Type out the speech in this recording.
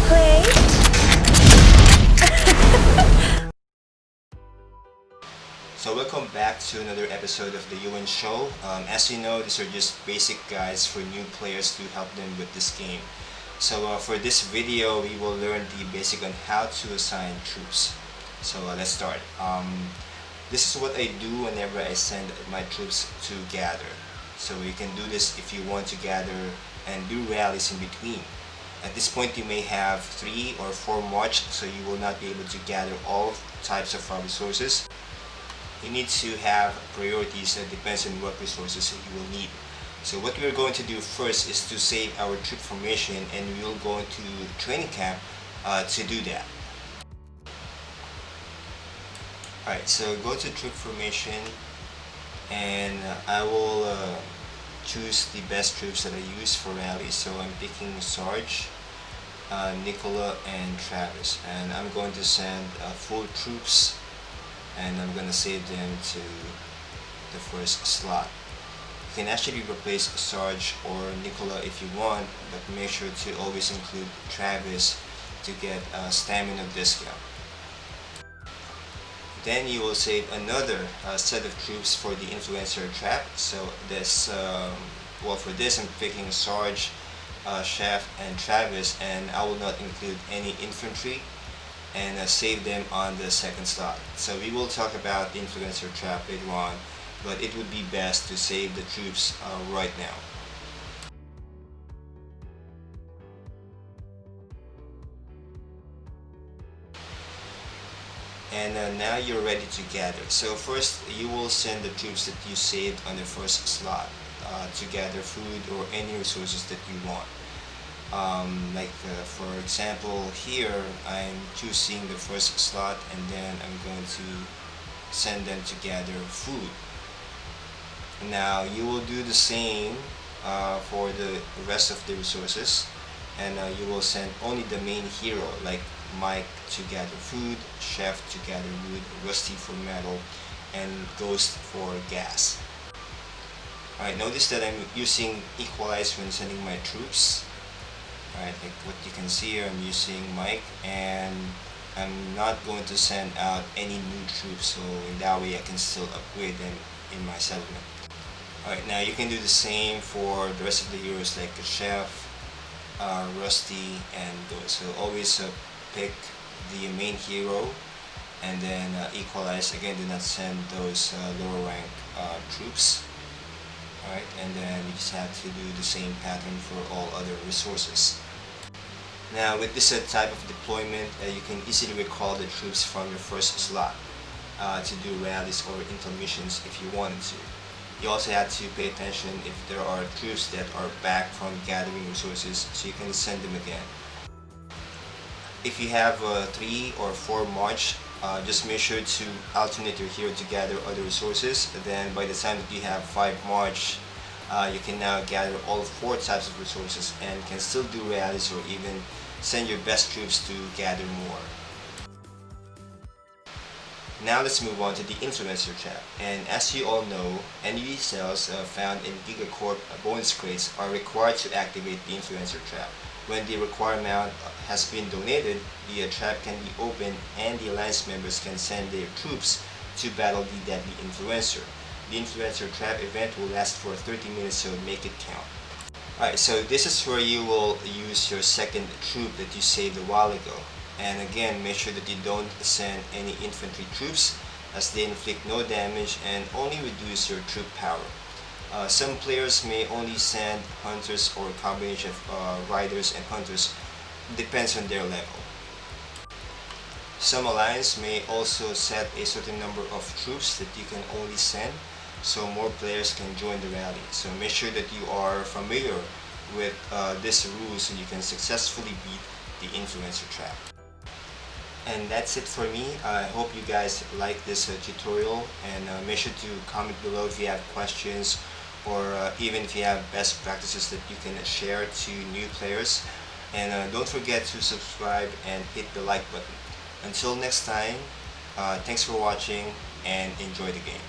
play? So welcome back to another episode of the UN Show. As you know, these are just basic guides for new players to help them with this game. So for this video, we will learn the basic on how to assign troops. So let's start. This is what I do whenever I send my troops to gather. So you can do this if you want to gather and do rallies in between. At this point, you may have 3 or 4 march, so you will not be able to gather all types of resources. You need to have priorities that depends on what resources you will need. So what we're going to do first is to save our troop formation, and we will go into training camp to do that. Alright, so go to troop formation, and I will choose the best troops that I use for rallies. So I'm picking Sarge, Nicola, and Travis, and I'm going to send full troops, and I'm going to save them to the first slot. You can actually replace Sarge or Nicola if you want, but make sure to always include Travis to get a stamina discount. Then you will save another set of troops for the influencer trap. So this, for this I'm picking Sarge, Chef, and Travis, and I will not include any infantry, and save them on the second slot. So we will talk about the influencer trap later on, but it would be best to save the troops right now. And now you're ready to gather. So first you will send the troops that you saved on the first slot to gather food or any resources that you want. For example, here I'm choosing the first slot, and then I'm going to send them to gather food. Now you will do the same for the rest of the resources, and you will send only the main hero like Mike to gather food, Chef to gather wood, Rusty for metal, and Ghost for gas. Alright, notice that I'm using equalize when sending my troops. Alright, like what you can see here, I'm using Mike, and I'm not going to send out any new troops, so in that way I can still upgrade them in my settlement. Alright, now you can do the same for the rest of the heroes like the Chef, Rusty, and Ghost. So always pick the main hero, and then equalize. Again, do not send those lower rank troops. Alright, and then you just have to do the same pattern for all other resources. Now with this type of deployment, you can easily recall the troops from your first slot to do rallies or intermissions if you wanted to. You also have to pay attention if there are troops that are back from gathering resources, so you can send them again. If you have 3 or 4 march, just make sure to alternate your hero to gather other resources. Then by the time that you have 5 march, you can now gather all 4 types of resources and can still do rallies or even send your best troops to gather more. Now let's move on to the influencer trap. And as you all know, enemy cells found in Gigacorp bonus crates are required to activate the influencer trap. When the required amount has been donated, the trap can be opened and the alliance members can send their troops to battle the deadly influencer. The influencer trap event will last for 30 minutes, so make it count. Alright, so this is where you will use your second troop that you saved a while ago. And again, make sure that you don't send any infantry troops, as they inflict no damage and only reduce your troop power. Some players may only send hunters or a combination of riders and hunters, depends on their level. Some alliance may also set a certain number of troops that you can only send, so more players can join the rally. So make sure that you are familiar with this rule so you can successfully beat the influencer trap. And that's it for me. I hope you guys like this tutorial, and make sure to comment below if you have questions, or even if you have best practices that you can share to new players. And don't forget to subscribe and hit the like button. Until next time, thanks for watching and enjoy the game.